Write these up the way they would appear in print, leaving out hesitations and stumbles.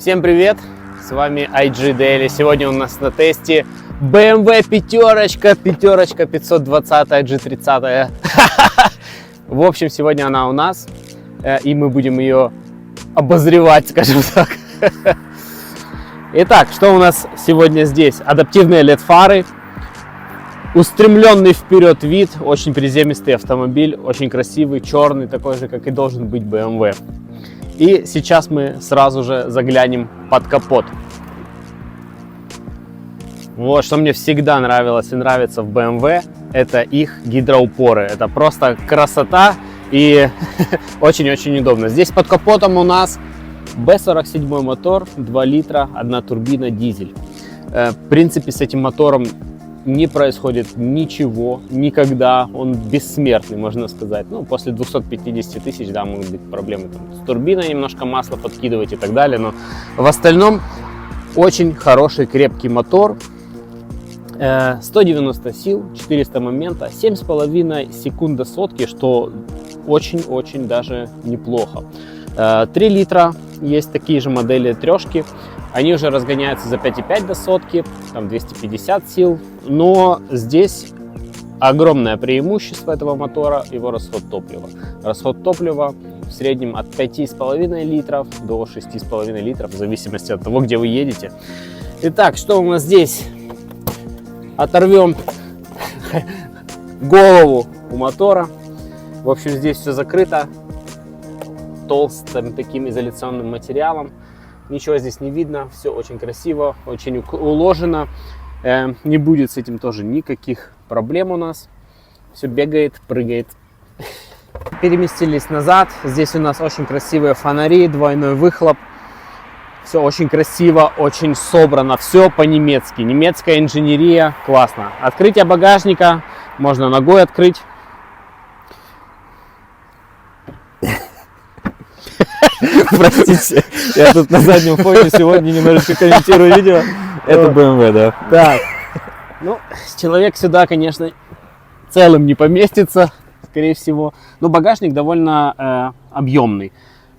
Всем привет! С вами IG Daily. Сегодня у нас на тесте BMW пятерочка 520 G30. В общем, сегодня она у нас, и мы будем ее обозревать, скажем так. Итак, что у нас сегодня здесь? Адаптивные LED-фары, устремленный вперед вид, очень приземистый автомобиль, очень красивый, черный, такой же, как и должен быть BMW. И сейчас мы сразу же заглянем под капот. Вот, что мне всегда нравилось и нравится в BMW, это их гидроупоры. Это просто красота и очень-очень удобно. Здесь под капотом у нас B47 мотор, 2 литра, 1 турбина, дизель. В принципе, с этим мотором не происходит ничего, никогда, он бессмертный, можно сказать. Ну, после 250 тысяч, да, могут быть проблемы там, с турбиной, немножко масла подкидывать и так далее, но в остальном очень хороший, крепкий мотор. 190 сил, 400 момента, 7,5 секунд до сотки, что очень-очень даже неплохо. 3 литра, есть такие же модели трешки. Они уже разгоняются за 5,5 до сотки, там 250 сил, но здесь огромное преимущество этого мотора, его расход топлива. Расход топлива в среднем от 5,5 литров до 6,5 литров, в зависимости от того, где вы едете. Итак, что у нас здесь? Оторвем голову у мотора. В общем, здесь все закрыто толстым таким изоляционным материалом. Ничего здесь не видно, все очень красиво, очень уложено. Не будет с этим тоже никаких проблем у нас. Все бегает, прыгает. Переместились назад. Здесь у нас очень красивые фонари, двойной выхлоп. Все очень красиво, очень собрано, все по-немецки. Немецкая инженерия, классно. Открытие багажника можно ногой открыть. Простите, я тут на заднем фоне сегодня немножечко комментирую видео. Это BMW, да. Так, ну, человек сюда, конечно, целым не поместится, скорее всего. Но багажник довольно объемный.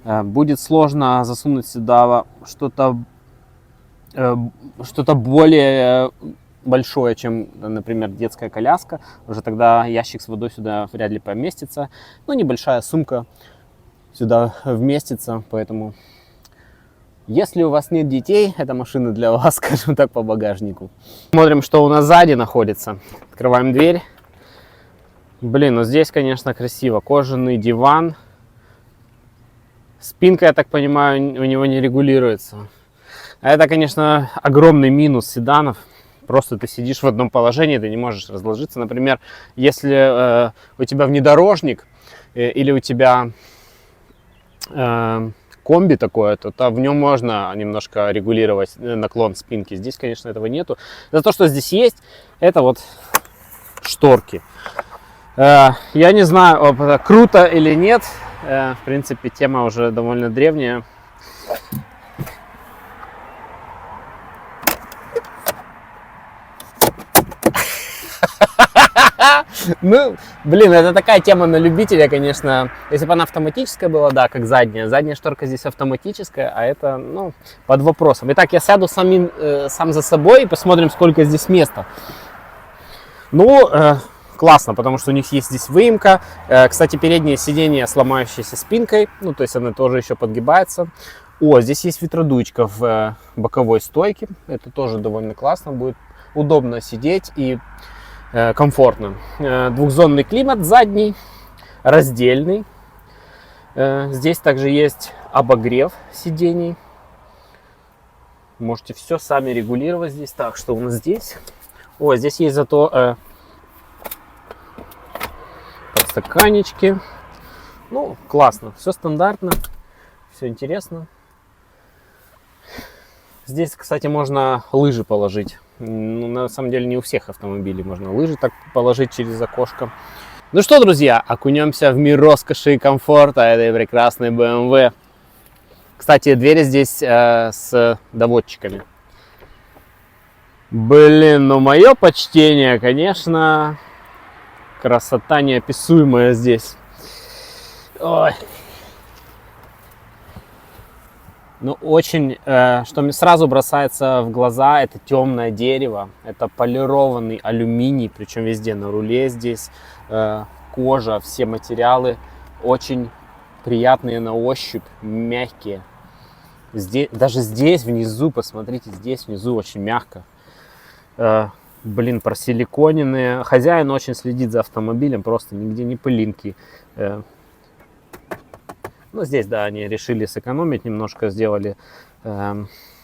Будет сложно засунуть сюда что-то более большое, чем, например, детская коляска. Уже тогда ящик с водой сюда вряд ли поместится. Ну, небольшая сумка сюда вместится, поэтому если у вас нет детей, эта машина для вас, скажем так, по багажнику. Смотрим, что у нас сзади находится. Открываем дверь. Блин, ну здесь, конечно, красиво. Кожаный диван. Спинка, я так понимаю, у него не регулируется. А это, конечно, огромный минус седанов. Просто ты сидишь в одном положении, ты не можешь разложиться. Например, если у тебя внедорожник или у тебя комби такое, то в нем можно немножко регулировать наклон спинки. Здесь, конечно, этого нету. За то, что здесь есть, это вот шторки. Я не знаю, круто или нет. В принципе, тема уже довольно древняя. Ну, блин, это такая тема на любителя, конечно. Если бы она автоматическая была, да, как задняя. Задняя шторка здесь автоматическая, а это, ну, под вопросом. Итак, я сяду сам за собой и посмотрим, сколько здесь места. Ну, классно, потому что у них есть здесь выемка. Кстати, переднее сиденье с ломающейся спинкой. Ну, то есть она тоже еще подгибается. О, здесь есть ветродуечка в боковой стойке. Это тоже довольно классно. Будет удобно сидеть и комфортно. Двухзонный климат задний, раздельный. Здесь также есть обогрев сидений. Можете все сами регулировать здесь. Так, что у нас здесь? О, здесь есть зато подстаканнички. Ну, классно. Все стандартно, все интересно. Здесь, кстати, можно лыжи положить. Ну, на самом деле не у всех автомобилей можно лыжи так положить через окошко. Ну что, друзья, окунемся в мир роскоши и комфорта этой прекрасной BMW. Кстати, двери здесь с доводчиками. Блин, ну мое почтение, конечно, красота неописуемая здесь. Ой. Ну, очень, что мне сразу бросается в глаза, это темное дерево, это полированный алюминий, причем везде на руле здесь, кожа, все материалы очень приятные на ощупь, мягкие. Здесь, даже здесь внизу, посмотрите, здесь внизу очень мягко. Блин, просиликоненные. Хозяин очень следит за автомобилем, просто нигде не пылинки. Ну, здесь, да, они решили сэкономить немножко, сделали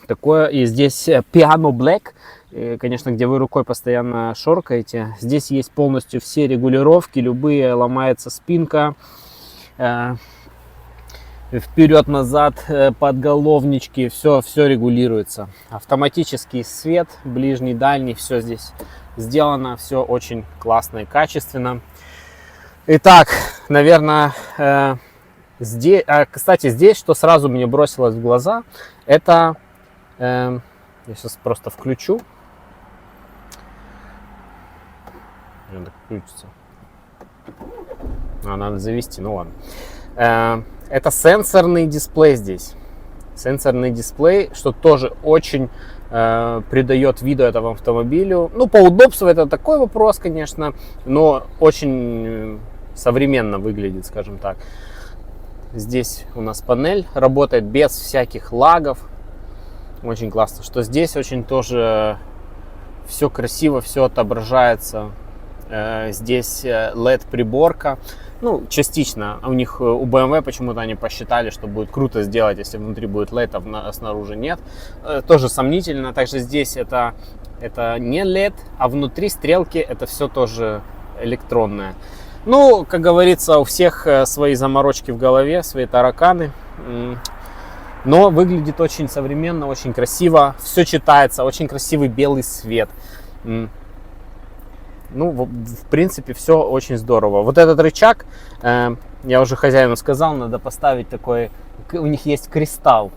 такое. И здесь Piano Black, конечно, где вы рукой постоянно шоркаете. Здесь есть полностью все регулировки, любые, ломается спинка, вперед-назад, подголовнички, все регулируется. Автоматический свет, ближний, дальний, все здесь сделано, все очень классно и качественно. Итак, наверное, здесь, кстати, здесь, что сразу мне бросилось в глаза, это, я сейчас просто включу, надо включиться, надо завести, ну ладно, это сенсорный дисплей здесь, сенсорный дисплей, что тоже очень придает виду этому автомобилю. Ну, по удобству это такой вопрос, конечно, но очень современно выглядит, скажем так. Здесь у нас панель работает без всяких лагов. Очень классно, что здесь очень тоже все красиво, все отображается. Здесь LED-приборка. Ну, частично. У них, у BMW почему-то они посчитали, что будет круто сделать, если внутри будет LED, а снаружи нет. Тоже сомнительно. Также здесь это не LED, а внутри стрелки это все тоже электронное. Ну, как говорится, у всех свои заморочки в голове, свои тараканы. Но выглядит очень современно, очень красиво. Все читается, очень красивый белый свет. Ну, в принципе, все очень здорово. Вот этот рычаг, я уже хозяину сказал, надо поставить такой, у них есть кристалл.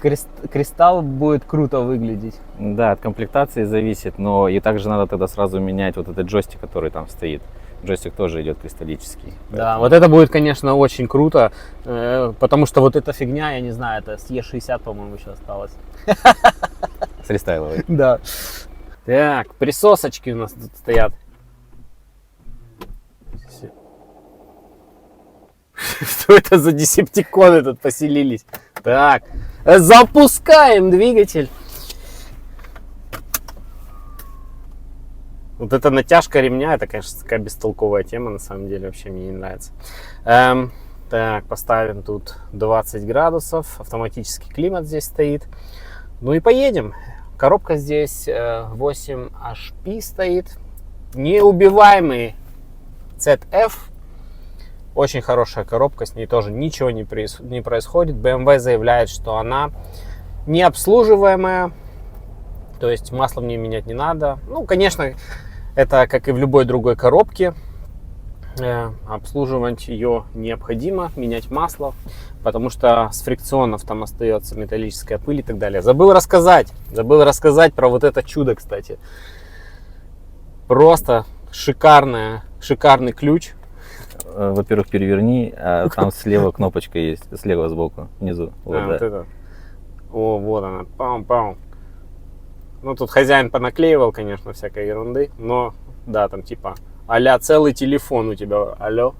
Кристалл будет круто выглядеть. Да, от комплектации зависит, но и также надо тогда сразу менять вот этот джойстик, который там стоит. Джойстик тоже идет кристаллический. Да, поэтому... вот это будет, конечно, очень круто, потому что вот эта фигня, я не знаю, это с Е60, по-моему, еще осталось. С рестайловой. Да. Так, присосочки у нас тут стоят. Что это за десептиконы тут поселились? Так, запускаем двигатель. Вот эта натяжка ремня, это, конечно, такая бестолковая тема, на самом деле, вообще мне не нравится. Так, поставим тут 20 градусов, автоматический климат здесь стоит. Ну и поедем. Коробка здесь 8HP стоит. Неубиваемый ZF. Очень хорошая коробка, с ней тоже ничего не происходит. BMW заявляет, что она необслуживаемая, то есть масло в ней менять не надо. Ну, конечно, это как и в любой другой коробке. Обслуживать ее необходимо, менять масло, потому что с фрикционов там остается металлическая пыль и так далее. Забыл рассказать про вот это чудо, кстати. Просто шикарный ключ. Во-первых, переверни, а там слева кнопочка есть, слева сбоку, внизу. Вот это. О, вот она, пам-пам. Ну, тут хозяин понаклеивал, конечно, всякой ерунды, но, да, там типа а-ля целый телефон у тебя, алло.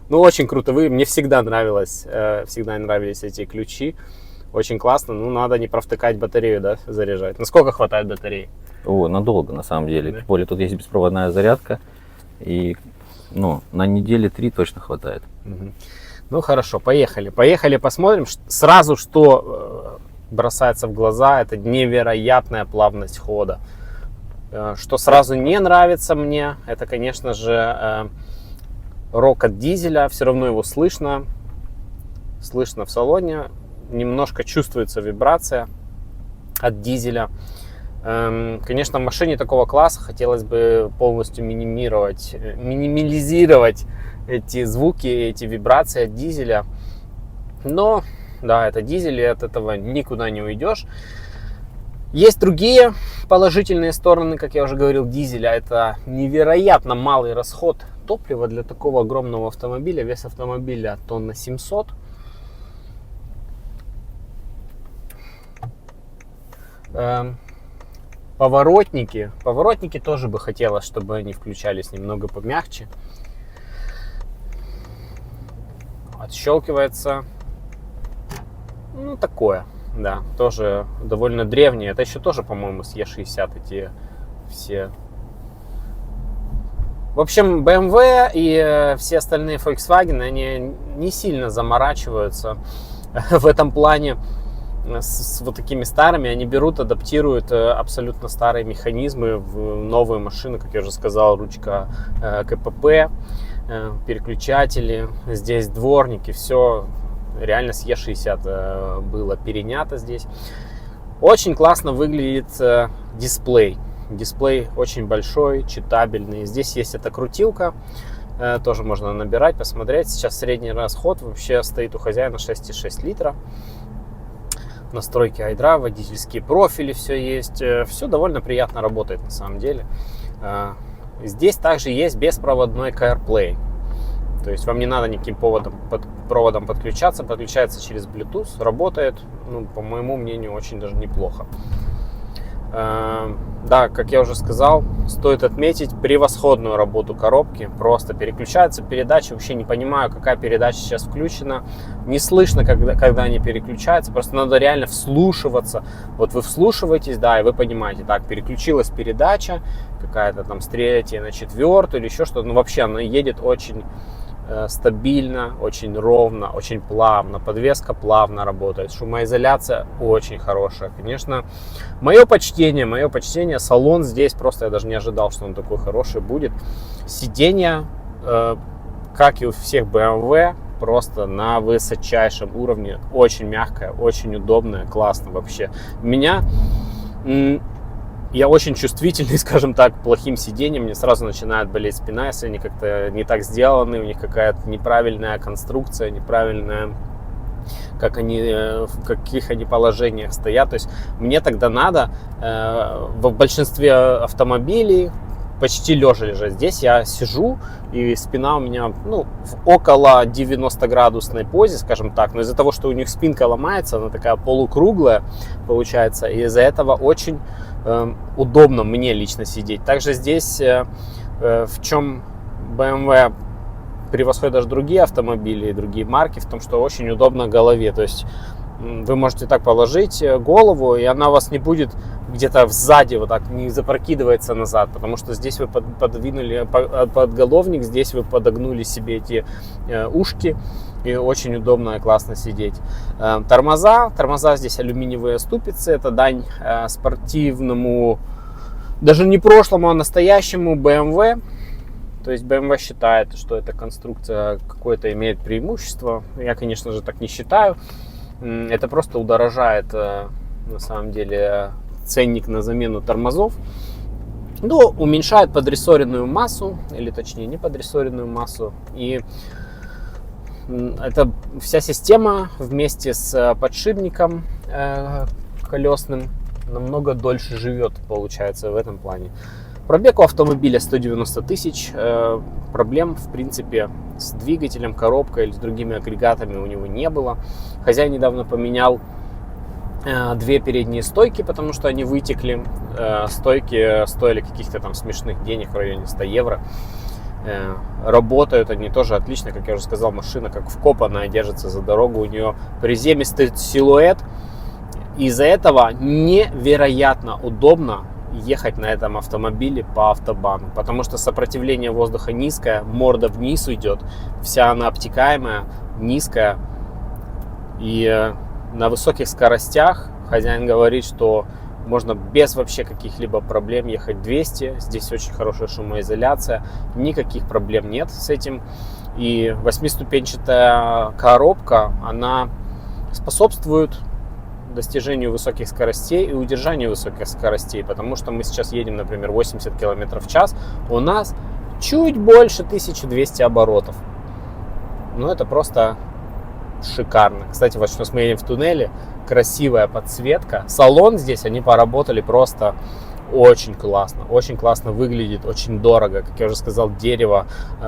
Ну, очень круто, мне всегда нравились эти ключи, очень классно, ну, надо не провтыкать батарею, да, заряжать. Насколько хватает батареи? О, надолго, на самом деле, Да. тем более тут есть беспроводная зарядка, и, ну, на недели 3 точно хватает. Ну, хорошо, поехали посмотрим. Сразу, что бросается в глаза, это невероятная плавность хода. Что сразу не нравится мне, это, конечно же, рокот дизеля. Все равно его слышно в салоне. Немножко чувствуется вибрация от дизеля. Конечно, в машине такого класса хотелось бы полностью минимализировать эти звуки, эти вибрации от дизеля. Но, да, это дизель, и от этого никуда не уйдешь. Есть другие положительные стороны, как я уже говорил, дизеля. Это невероятно малый расход топлива для такого огромного автомобиля. Вес автомобиля тонна 700. Поворотники. Поворотники тоже бы хотелось, чтобы они включались немного помягче. Отщелкивается. Ну, такое. Да, тоже довольно древнее. Это еще тоже, по-моему, с Е60 эти все. В общем, BMW и все остальные Volkswagen, они не сильно заморачиваются в этом плане с вот такими старыми. Они берут, адаптируют абсолютно старые механизмы в новые машины, как я уже сказал, ручка КПП, переключатели, здесь дворники, все реально с Е60 было перенято здесь. Очень классно выглядит дисплей. Дисплей очень большой, читабельный. Здесь есть эта крутилка, тоже можно набирать, посмотреть. Сейчас средний расход вообще стоит у хозяина 6,6 литра. Настройки айдра, водительские профили, все есть. Все довольно приятно работает на самом деле. Здесь также есть беспроводной CarPlay. То есть вам не надо никаким проводом подключаться. Подключается через Bluetooth, работает, ну, по моему мнению, очень даже неплохо. Да, как я уже сказал, стоит отметить превосходную работу коробки. Просто переключаются передачи. Вообще не понимаю, какая передача сейчас включена. Не слышно, когда они переключаются. Просто надо реально вслушиваться. Вот вы вслушиваетесь, да, и вы понимаете, так, переключилась передача какая-то там с 3 на 4 или еще что-то. Ну, вообще она едет очень стабильно, очень ровно, очень плавно. Подвеска плавно работает. Шумоизоляция очень хорошая. Конечно, мое почтение. Салон здесь просто я даже не ожидал, что он такой хороший будет. Сиденье, как и у всех BMW, просто на высочайшем уровне. Очень мягкое, очень удобное, классно вообще. Я очень чувствительный, скажем так, к плохим сиденьям. Мне сразу начинает болеть спина, если они как-то не так сделаны, у них какая-то неправильная конструкция, неправильная, в каких они положениях стоят. То есть мне тогда надо в большинстве автомобилей почти лежа лежать. Здесь я сижу, и спина у меня, ну, в около 90-градусной позе, скажем так. Но из-за того, что у них спинка ломается, она такая полукруглая получается, и из-за этого очень удобно мне лично сидеть. Также здесь в чем BMW превосходит даже другие автомобили и другие марки, в том, что очень удобно голове. То есть вы можете так положить голову, и она у вас не будет где-то сзади, вот так не запрокидывается назад, потому что здесь вы подвинули подголовник, здесь вы подогнули себе эти ушки, и очень удобно и классно сидеть. Тормоза здесь алюминиевые ступицы, это дань спортивному, даже не прошлому, а настоящему BMW. То есть BMW считает, что эта конструкция какое-то имеет преимущество. Я, конечно же, так не считаю. Это просто удорожает, на самом деле, ценник на замену тормозов. Но уменьшает подрессоренную массу, или точнее не подрессоренную массу. И эта вся система вместе с подшипником колесным намного дольше живет, получается, в этом плане. Пробег у автомобиля 190 тысяч. Проблем, в принципе, с двигателем, коробкой или с другими агрегатами у него не было. Хозяин недавно поменял 2 передние стойки, потому что они вытекли. Стойки стоили каких-то там смешных денег, в районе 100 евро. Работают они тоже отлично, как я уже сказал, машина как вкопанная, держится за дорогу, у нее приземистый силуэт. Из-за этого невероятно удобно ехать на этом автомобиле по автобану, потому что сопротивление воздуха низкое, морда вниз уйдет, вся она обтекаемая, низкая, и на высоких скоростях хозяин говорит, что можно без вообще каких-либо проблем ехать 200, здесь очень хорошая шумоизоляция, никаких проблем нет с этим, и 8-ступенчатая коробка, она способствует достижению высоких скоростей и удержанию высоких скоростей, потому что мы сейчас едем, например, 80 км в час, у нас чуть больше 1200 оборотов. Ну, это просто шикарно. Кстати, вот сейчас мы едем в туннеле, красивая подсветка. Салон здесь они поработали просто очень классно выглядит, очень дорого, как я уже сказал, дерево,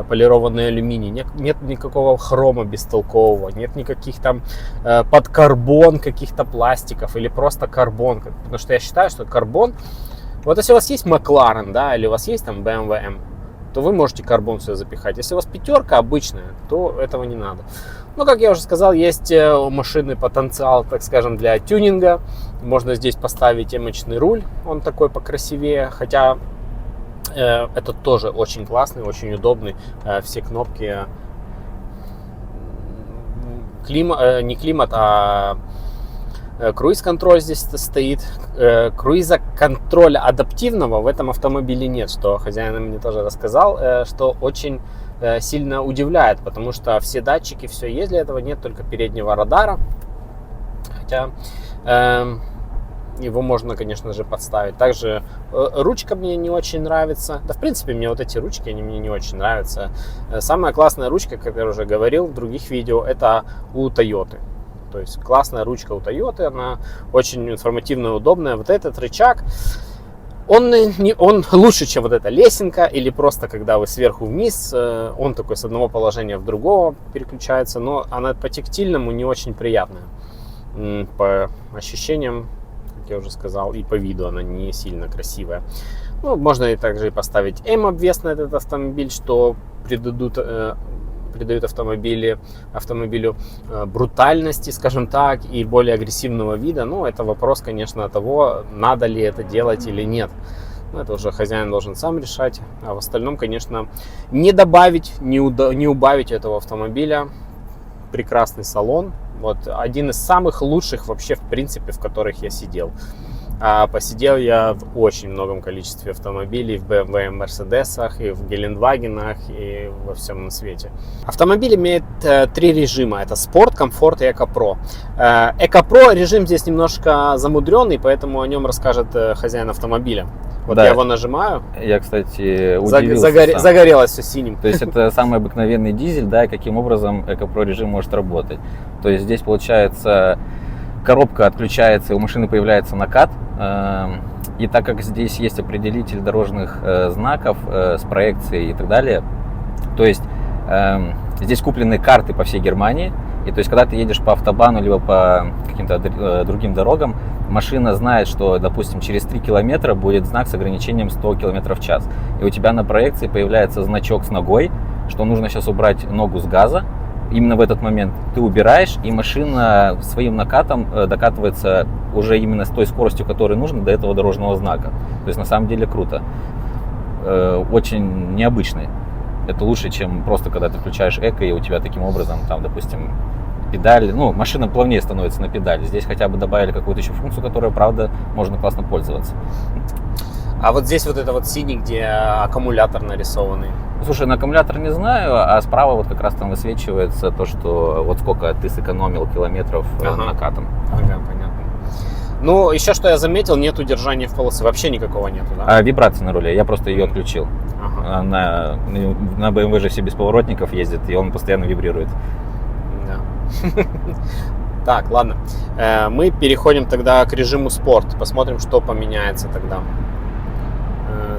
полированный алюминий, нет никакого хрома бестолкового, нет никаких там под карбон каких-то пластиков или просто карбон, потому что я считаю, что карбон, вот если у вас есть Макларен, да, или у вас есть там BMW M, то вы можете карбон все запихать. Если у вас пятерка обычная, то этого не надо. Но, как я уже сказал, есть у машины потенциал, так скажем, для тюнинга. Можно здесь поставить эмочный руль, он такой покрасивее, хотя это тоже очень классный, очень удобный. Все кнопки, не климат, а круиз-контроль здесь стоит. Круиза-контроля адаптивного в этом автомобиле нет, что хозяин мне тоже рассказал, что очень сильно удивляет, потому что все датчики, все есть, для этого нет только переднего радара. Хотя его можно, конечно же, подставить. Также ручка мне не очень нравится. Да, в принципе, мне вот эти ручки, они мне не очень нравятся. Самая классная ручка, как я уже говорил в других видео, это у Toyota. То есть классная ручка у Toyota, она очень информативная, удобная. Вот этот рычаг, он лучше, чем вот эта лесенка, или просто когда вы сверху вниз, он такой с одного положения в другого переключается, но она по тактильному не очень приятная. По ощущениям, как я уже сказал, и по виду она не сильно красивая. Ну, можно и также и поставить М-обвес на этот автомобиль, что придают автомобилю брутальности, скажем так, и более агрессивного вида. Ну, это вопрос, конечно, того, надо ли это делать или нет. Ну, это уже хозяин должен сам решать. А в остальном, конечно, не добавить, не убавить этого автомобиля. Прекрасный салон. Вот один из самых лучших вообще, в принципе, в которых я сидел. А посидел я в очень многом количестве автомобилей, в BMW, Мерседесах, и в Гелендвагенах, и во всем на свете. Автомобиль имеет 3 режима. Это спорт, комфорт и эко-про. Эко-про режим здесь немножко замудренный, поэтому о нем расскажет хозяин автомобиля. Вот да, я его нажимаю. Я, кстати, удивился. Загорелось все синим. То есть это самый обыкновенный дизель, да, и каким образом эко-про режим может работать. То есть здесь получается... Коробка отключается, и у машины появляется накат. И так как здесь есть определитель дорожных знаков с проекцией и так далее, то есть здесь куплены карты по всей Германии. И то есть, когда ты едешь по автобану, либо по каким-то другим дорогам, машина знает, что, допустим, через 3 километра будет знак с ограничением 100 км в час. И у тебя на проекции появляется значок с ногой, что нужно сейчас убрать ногу с газа. Именно в этот момент ты убираешь, и машина своим накатом докатывается уже именно с той скоростью, которой нужно до этого дорожного знака. То есть на самом деле круто. Очень необычный. Это лучше, чем просто когда ты включаешь эко, и у тебя таким образом, там, допустим, педаль, ну, машина плавнее становится на педали. Здесь хотя бы добавили какую-то еще функцию, которой, правда, можно классно пользоваться. А вот здесь вот это вот синий, где аккумулятор нарисованный. Слушай, на аккумулятор не знаю, а справа вот как раз там высвечивается то, что вот сколько ты сэкономил километров накатом. Ага, понятно. Ну, еще что я заметил, нет удержания в полосе, вообще никакого нету, да? А вибрация на руле, я просто ее отключил. Ага. На BMW же все без поворотников ездит, и он постоянно вибрирует. Да. Так, ладно. Мы переходим тогда к режиму спорт. Посмотрим, что поменяется тогда.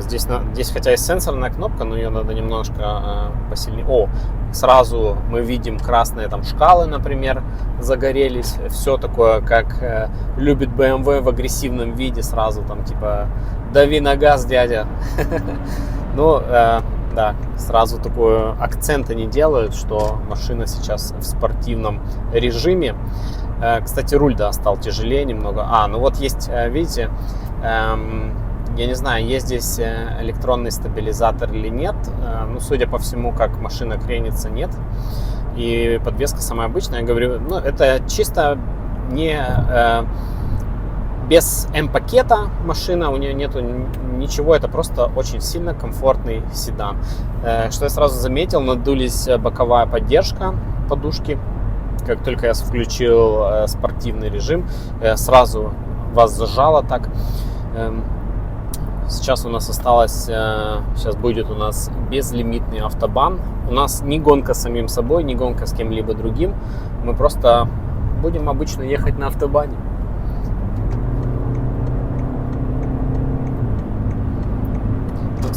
Здесь хотя есть сенсорная кнопка, но ее надо немножко посильнее. О, сразу мы видим красные там шкалы, например, загорелись. Все такое, как любит BMW в агрессивном виде. Сразу там типа дави на газ, дядя. Ну, да, сразу такой акцент они делают, что машина сейчас в спортивном режиме. Кстати, руль, да, стал тяжелее немного. Ну вот есть, видите, я не знаю, есть здесь электронный стабилизатор или нет. Ну, судя по всему, как машина кренится, нет. И подвеска самая обычная, я говорю, ну, это чисто не без М-пакета машина, у нее нету ничего, это просто очень сильно комфортный седан. Что я сразу заметил, надулись боковая поддержка подушки. Как только я включил спортивный режим, сразу вас зажало так. Сейчас у нас осталось, сейчас будет у нас безлимитный автобан. У нас не гонка с самим собой, не гонка с кем-либо другим. Мы просто будем обычно ехать на автобане.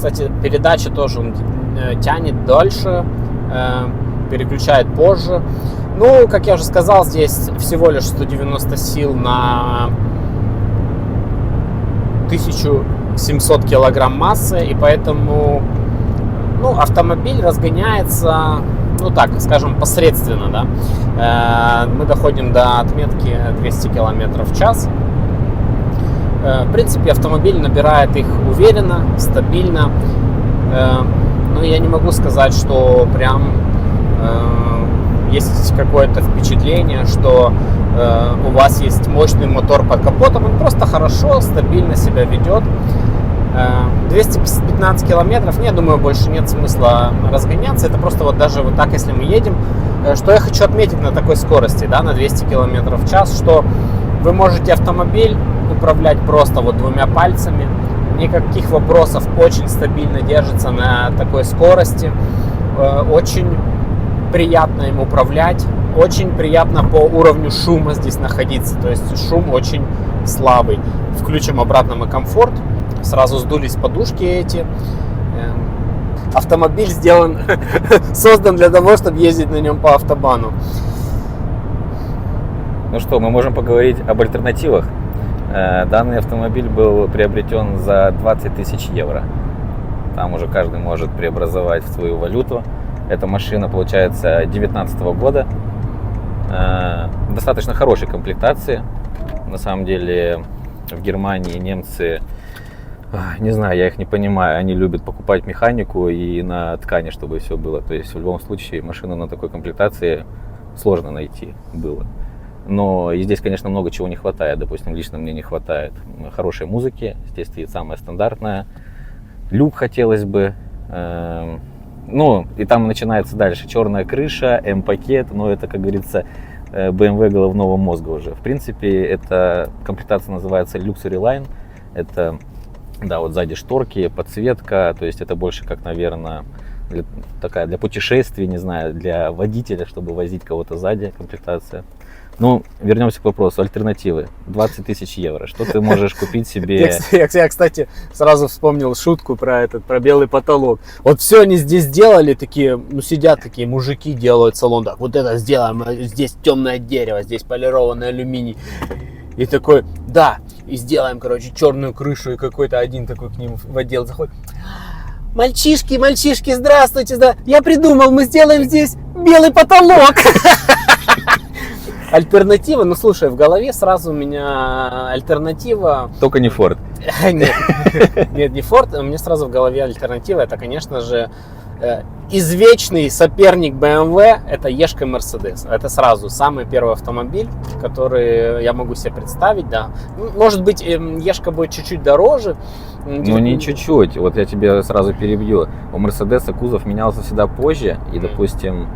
Кстати, передача тоже он тянет дольше, переключает позже. Ну, как я уже сказал, здесь всего лишь 190 сил на 1700 килограмм массы, и поэтому, ну, автомобиль разгоняется, ну так, скажем, посредственно, да. Мы доходим до отметки 200 километров в час. В принципе, автомобиль набирает их уверенно, стабильно. Но я не могу сказать, что прям есть какое-то впечатление, что у вас есть мощный мотор под капотом. Он просто хорошо, стабильно себя ведет. 215 километров, я думаю, больше нет смысла разгоняться. Это просто вот даже вот так, если мы едем. Что я хочу отметить на такой скорости, да, на 200 километров в час, что вы можете автомобиль управлять просто вот двумя пальцами. Никаких вопросов, очень стабильно держится на такой скорости. Очень приятно им управлять. Очень приятно по уровню шума здесь находиться. То есть шум очень слабый. Включим обратно мы комфорт. Сразу сдулись подушки эти. Автомобиль создан для того, чтобы ездить на нем по автобану. Ну что, мы можем поговорить об альтернативах. Данный автомобиль был приобретен за 20 тысяч евро. Там уже каждый может преобразовать в свою валюту. Эта машина, получается, 2019 года. Достаточно хорошей комплектации. На самом деле в Германии немцы, не знаю, я их не понимаю, они любят покупать механику и на ткани, чтобы все было. То есть в любом случае машину на такой комплектации сложно найти было. Но и здесь, конечно, много чего не хватает. Допустим, лично мне не хватает хорошей музыки. Здесь стоит самая стандартная. Люк хотелось бы. Ну, и там начинается дальше черная крыша, М-пакет. Но это, как говорится, BMW головного мозга уже. В принципе, эта комплектация называется Luxury Line. Это, да, вот сзади шторки, подсветка. То есть это больше как, наверное, такая для путешествий, не знаю, для водителя, чтобы возить кого-то сзади комплектация. Ну, вернемся к вопросу. Альтернативы. 20 тысяч евро. Что ты можешь купить себе? Я, кстати, сразу вспомнил шутку про белый потолок. Вот все они здесь делали, такие, ну, сидят такие мужики, делают салон. Так, вот это сделаем, здесь темное дерево, здесь полированный алюминий. И такой, да, и сделаем, короче, черную крышу. И какой-то один такой к ним в отдел заходит. Мальчишки, здравствуйте, я придумал, мы сделаем здесь белый потолок. Альтернатива, ну слушай, в голове сразу у меня альтернатива. Только не Ford. Нет, не Ford. У меня сразу в голове альтернатива. Это, конечно же, извечный соперник BMW. Это Ешка Mercedes. Это сразу самый первый автомобиль, который я могу себе представить. Да. Может быть, Ешка будет чуть-чуть дороже. Ну не чуть-чуть. Вот я тебе сразу перебью. У Mercedes кузов менялся всегда позже. И, допустим,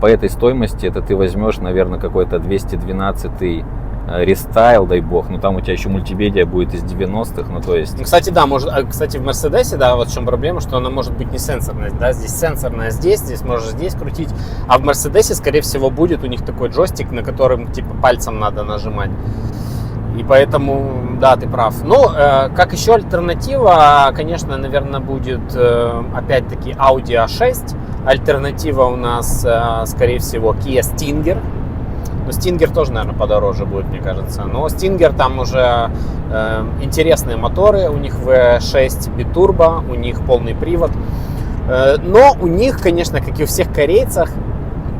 по этой стоимости это ты возьмешь, наверное, какой-то 212-й рестайл, дай бог, но там у тебя еще мультимедиа будет из 90-х, ну то есть... Кстати, да, кстати, в Мерседесе, да, вот в чем проблема, что она может быть не сенсорная, да, здесь сенсорная, здесь можешь здесь крутить, а в Мерседесе, скорее всего, будет у них такой джойстик, на котором, типа, пальцем надо нажимать. И поэтому, да, ты прав. Ну, как еще альтернатива, конечно, наверное, будет, опять-таки, Audi A6. Альтернатива у нас, скорее всего, Kia Stinger. Но Stinger тоже, наверное, подороже будет, мне кажется. Но Stinger там уже интересные моторы. У них V6 битурбо, у них полный привод. Но у них, конечно, как и у всех корейцах,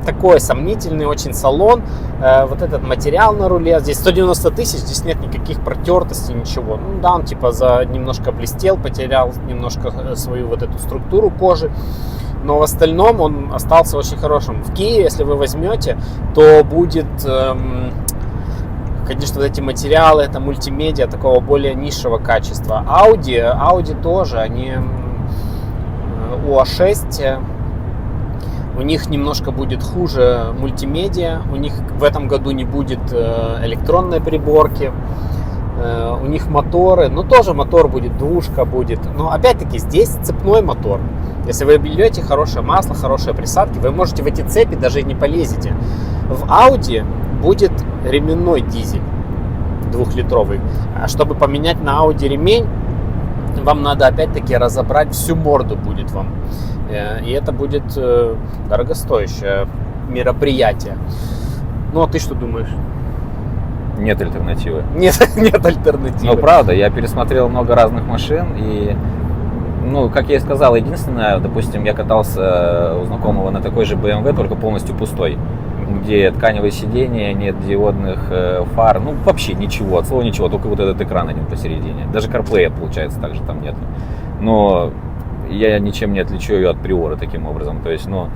такой сомнительный очень салон. Вот этот материал на руле. Здесь 190 тысяч, здесь нет никаких протертостей, ничего. Ну да, он типа немножко блестел, потерял немножко свою вот эту структуру кожи. Но в остальном он остался очень хорошим. В Kia, если вы возьмете, то будет, конечно, вот эти материалы, это мультимедиа такого более низшего качества. Audi тоже, они у A6, у них немножко будет хуже мультимедиа, у них в этом году не будет электронной приборки. У них моторы, ну тоже мотор будет, двушка будет, но опять-таки здесь цепной мотор. Если вы берете хорошее масло, хорошие присадки, вы можете в эти цепи даже и не полезете. В Audi будет ременной дизель 2-литровый. А чтобы поменять на Audi ремень, вам надо опять-таки разобрать всю морду будет вам. И это будет дорогостоящее мероприятие. Ну, а ты что думаешь? Нет альтернативы. Нет альтернативы. Ну, правда, я пересмотрел много разных машин, и, ну, как я и сказал, единственное, допустим, я катался у знакомого на такой же BMW, только полностью пустой, где тканевые сиденья, нет диодных фар, ну, вообще ничего, от слова ничего, только вот этот экран один посередине. Даже CarPlay, получается, также там нет. Но я ничем не отличу ее от Приоры таким образом, то есть, ну,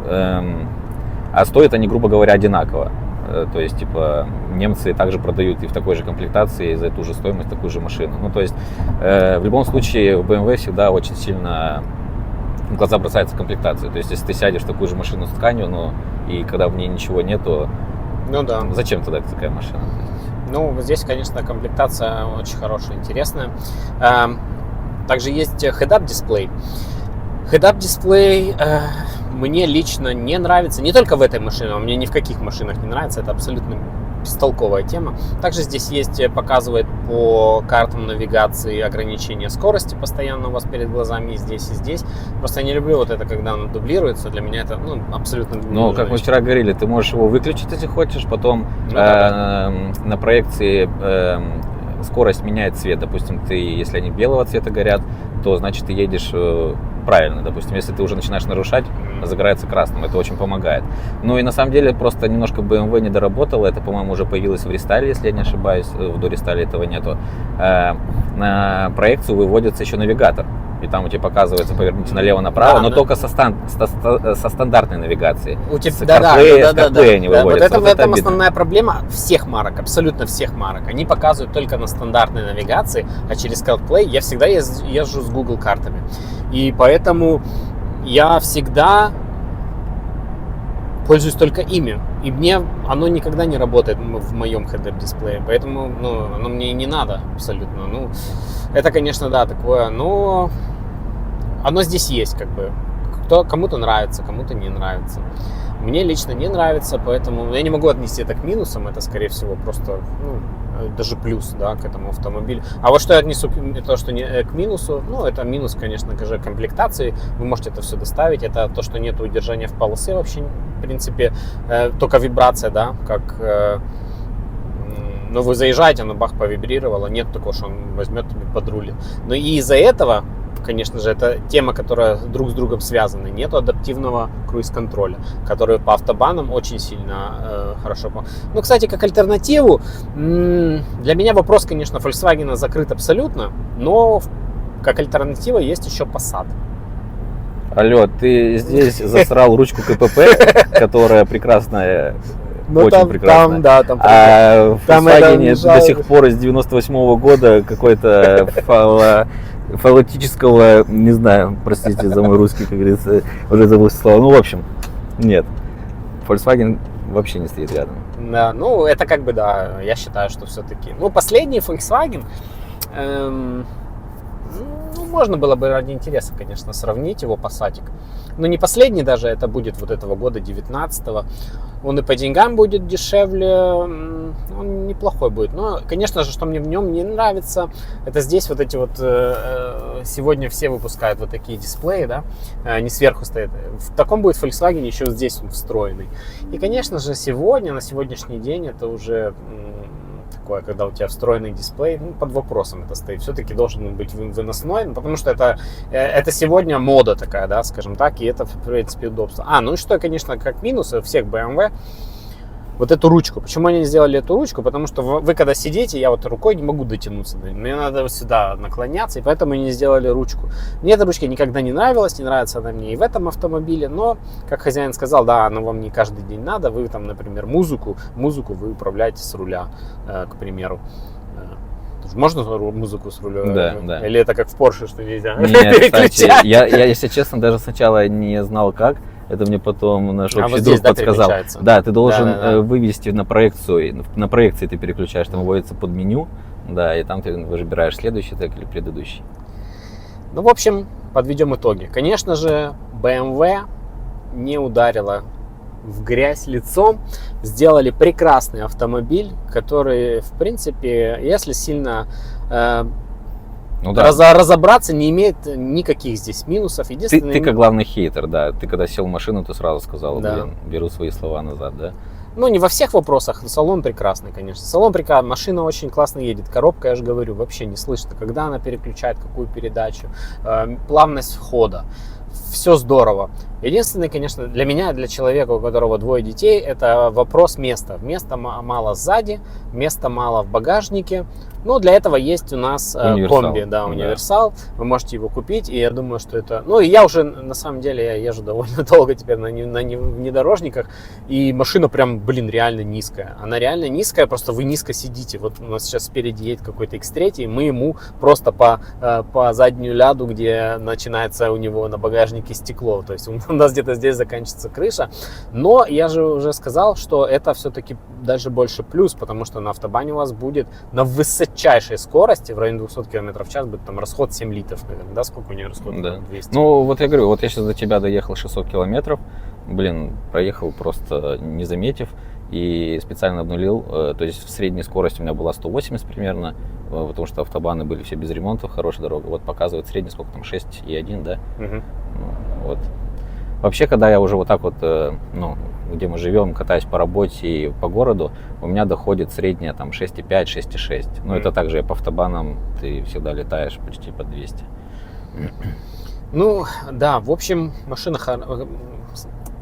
а стоят они, грубо говоря, одинаково. То есть, типа, немцы также продают и в такой же комплектации за ту же стоимость такую же машину. Ну, то есть, в любом случае, в BMW всегда очень сильно в глаза бросается комплектация. То есть, если ты сядешь в такую же машину с тканью, ну, и когда в ней ничего нету, ну да. Зачем тогда такая машина? Ну, здесь, конечно, комплектация очень хорошая, интересная. Также есть head-up дисплей. Head-up дисплей мне лично не нравится, не только в этой машине, а мне ни в каких машинах не нравится, это абсолютно бестолковая тема. Также здесь есть, показывает по картам навигации ограничение скорости постоянно у вас перед глазами и здесь, и здесь. Просто я не люблю вот это, когда оно дублируется, для меня это, ну, абсолютно... Ну, как мы вчера говорили, ты можешь его выключить, если хочешь, потом на проекции скорость меняет цвет. Допустим, если они белого цвета горят, то значит ты едешь правильно. Допустим, если ты уже начинаешь нарушать, загорается красным. Это очень помогает. Ну и на самом деле просто немножко BMW не доработала. Это, по-моему, уже появилось в рестайле, если я не ошибаюсь. В дорестайле этого нету. На проекцию выводится еще навигатор. И там у тебя показывается поверните налево-направо, да, но только со стандартной навигацией. CarPlay они выводятся. Вот в этом основная проблема всех марок, абсолютно всех марок. Они показывают только на стандартной навигации, а через CarPlay я всегда езжу с Google картами. И поэтому я всегда пользуюсь только ими. И мне оно никогда не работает в моем head-up дисплее. Поэтому, ну, оно мне и не надо абсолютно. Ну, это, конечно, да, такое, но оно здесь есть, как бы. Кому-то нравится, кому-то не нравится. Мне лично не нравится, поэтому я не могу отнести это к минусам. Это, скорее всего, просто, ну, даже плюс, да, к этому автомобилю. А вот что я отнесу то, что не к минусу, ну, это минус, конечно же, комплектации. Вы можете это все доставить. Это то, что нет удержания в полосе вообще, в принципе, только вибрация, да, как... Но вы заезжаете, оно бах повибрировало, нет такого, что он возьмет и подрулит. Но и из-за этого, конечно же, это тема, которая друг с другом связана. Нету адаптивного круиз-контроля, который по автобанам очень сильно хорошо. Ну, кстати, как альтернативу, для меня вопрос, конечно, Volkswagen закрыт абсолютно, но как альтернатива есть еще Passat. Алло, ты здесь засрал ручку КПП, которая прекрасная. Ну, очень прекрасно. А в Volkswagen до сих пор из 98-го года какой-то фаллотического, не знаю, простите за мой русский, как говорится, уже забыл слово. Ну, в общем, нет. Volkswagen вообще не стоит рядом. Да, ну, это как бы, да, я считаю, что все-таки... Ну, последний Volkswagen... Ну, можно было бы ради интереса, конечно, сравнить его Passatик. Но не последний даже, это будет вот этого года, 19-го. Он и по деньгам будет дешевле, он неплохой будет. Но, конечно же, что мне в нем не нравится, это здесь вот эти вот, сегодня все выпускают вот такие дисплеи, да, они сверху стоят. В таком будет Volkswagen еще здесь он встроенный. И, конечно же, сегодня, на сегодняшний день, это уже... такое, когда у тебя встроенный дисплей, ну, под вопросом это стоит. Все-таки должен быть выносной, потому что это сегодня мода такая, да, скажем так, и это, в принципе, удобство. Ну и что, конечно, как минус всех BMW, вот эту ручку. Почему они сделали эту ручку? Потому что вы, когда сидите, я вот рукой не могу дотянуться, мне надо вот сюда наклоняться, и поэтому они сделали ручку. Мне эта ручка никогда не нравилась, не нравится она мне и в этом автомобиле, но, как хозяин сказал, да, она вам не каждый день надо, вы там, например, музыку вы управляете с руля, к примеру. Можно музыку с руля? Да. Или это как в Porsche, что нельзя? Нет, кстати, я, если честно, даже сначала не знал как. Это мне потом наш общий вот друг здесь, подсказал. Да, ты должен вывести на проекцию. На проекции ты переключаешь, там выводится под меню, да, и там ты выбираешь следующий трек или предыдущий. Ну, в общем, подведем итоги. Конечно же, BMW не ударила в грязь лицом, сделали прекрасный автомобиль, который, в принципе, если сильно Ну да. Разобраться не имеет никаких здесь минусов. Единственное, Ты как главный хейтер, да. Ты когда сел в машину, ты сразу сказал, Да. блин, беру свои слова назад, да? ну, не во всех вопросах, салон прекрасный, конечно. Салон прекрасный, машина очень классно едет. Коробка, я же говорю, вообще не слышно, когда она переключает какую передачу, плавность хода. Все здорово. Единственное, конечно, для меня, для человека, у которого 2 детей, это вопрос места. Места мало сзади, места мало в багажнике. Но для этого есть у нас комби, да, универсал. Вы можете его купить, и я думаю, что это... Ну, и я уже, на самом деле, я езжу довольно долго теперь на внедорожниках, и машина прям, блин, реально низкая. Она реально низкая, просто вы низко сидите. Вот у нас сейчас спереди едет какой-то X3, и мы ему просто по заднюю ляду, где начинается у него на багажнике стекло. То есть у нас где-то здесь заканчивается крыша. Но я же уже сказал, что это все-таки даже больше плюс, потому что на автобане у вас будет на высочайшей скорости, в районе 200 км в час, будет там расход 7 литров, наверное, да? Сколько у нее расход? Да. 200. Ну, вот я говорю, вот я сейчас до тебя доехал 600 километров, блин, проехал просто не заметив, и специально обнулил, то есть в средней скорости у меня была 180 примерно, потому что автобаны были все без ремонтов, хорошая дорога, вот показывает средний, сколько там, 6,1, да? Угу. Ну, вот. Вообще, когда я уже вот так вот, ну, где мы живем, катаюсь по работе и по городу, у меня доходит средняя там 6,5, 6,6. Ну, это также я по автобанам, ты всегда летаешь почти по 200. Ну, да, в общем, машина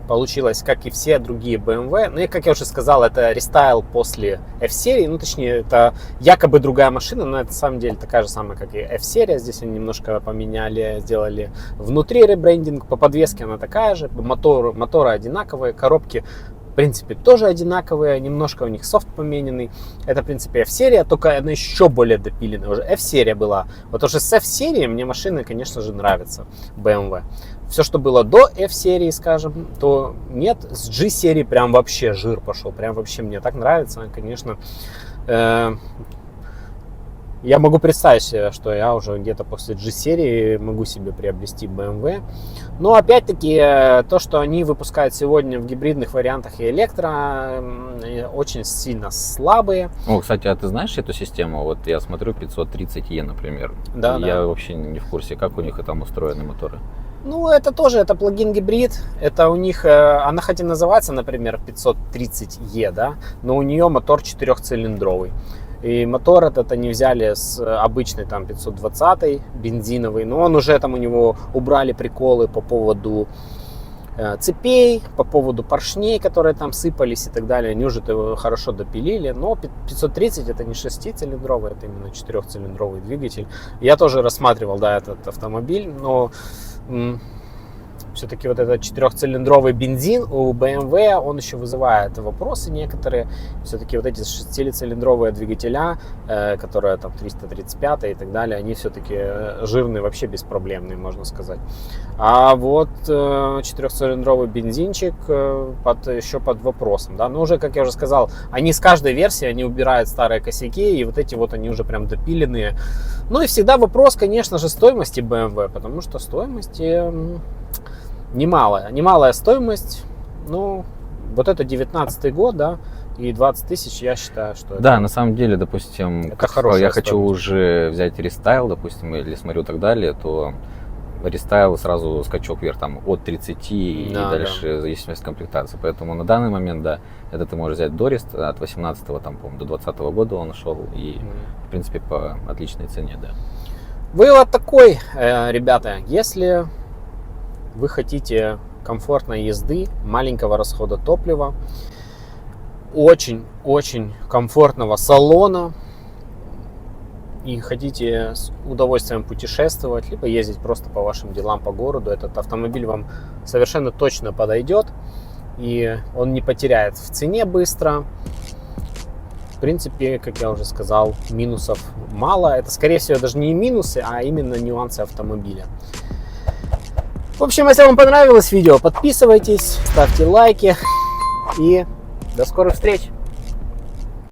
получилась, как и все другие BMW. Ну, и, как я уже сказал, это рестайл после F-серии. Ну, точнее, это якобы другая машина, но это на самом деле такая же самая, как и F-серия. Здесь они немножко поменяли, сделали внутри ребрендинг. По подвеске она такая же. Моторы одинаковые, коробки в принципе тоже одинаковые. Немножко у них софт помененный. Это, в принципе, F-серия, только она еще более допиленная. Уже F-серия была. Вот уже с F-серии мне машины, конечно же, нравятся. BMW. Все, что было до F-серии, скажем, то нет. С G-серии прям вообще жир пошел. Прям вообще мне так нравится. Конечно, я могу представить себе, что я уже где-то после G-серии могу себе приобрести BMW. Но опять-таки, то, что они выпускают сегодня в гибридных вариантах и электро, очень сильно слабые. О, кстати, а ты знаешь эту систему? Вот я смотрю 530E, например. Да, я да. вообще не в курсе, как у них там устроены моторы. Ну, это тоже, это плагин-гибрид. Это у них, она хотя и называется, например, 530E, да, но у нее мотор 4-цилиндровый. И мотор этот они взяли с обычной там 520 бензиновый, но он уже там у него убрали приколы по поводу цепей, по поводу поршней, которые там сыпались и так далее. Они уже это хорошо допилили, но 530 это не 6-цилиндровый, это именно 4-цилиндровый двигатель. Я тоже рассматривал, да, этот автомобиль, но все-таки вот этот 4-цилиндровый бензин у BMW, он еще вызывает вопросы некоторые. Все-таки вот эти 6-цилиндровые двигателя, которые там 335 и так далее, они все-таки жирные, вообще беспроблемные, можно сказать. А вот 4-цилиндровый бензинчик еще под вопросом. Да? Но уже, как я уже сказал, они с каждой версии они убирают старые косяки, и вот эти вот они уже прям допиленные. Ну и всегда вопрос, конечно же, стоимости BMW, потому что стоимости... Немалая стоимость, ну, вот это 19-й год, да, и 20 тысяч, я считаю, что это... Да, на самом деле, допустим, это хорошая я хочу стоимость. уже взять рестайл, допустим, или смотрю так далее, то рестайл сразу скачок вверх, там, от 30 и дальше, в зависимости от комплектации. Поэтому на данный момент, да, это ты можешь взять Дорист от 18-го, там, по-моему, до 20-го года он шел, и, в принципе, по отличной цене, да. Вывод такой, ребята, если вы хотите комфортной езды, маленького расхода топлива, очень-очень комфортного салона и хотите с удовольствием путешествовать, либо ездить просто по вашим делам по городу, этот автомобиль вам совершенно точно подойдет, и он не потеряет в цене быстро. В принципе, как я уже сказал, минусов мало. Это, скорее всего, даже не минусы, а именно нюансы автомобиля. В общем, если вам понравилось видео, подписывайтесь, ставьте лайки и до скорых встреч!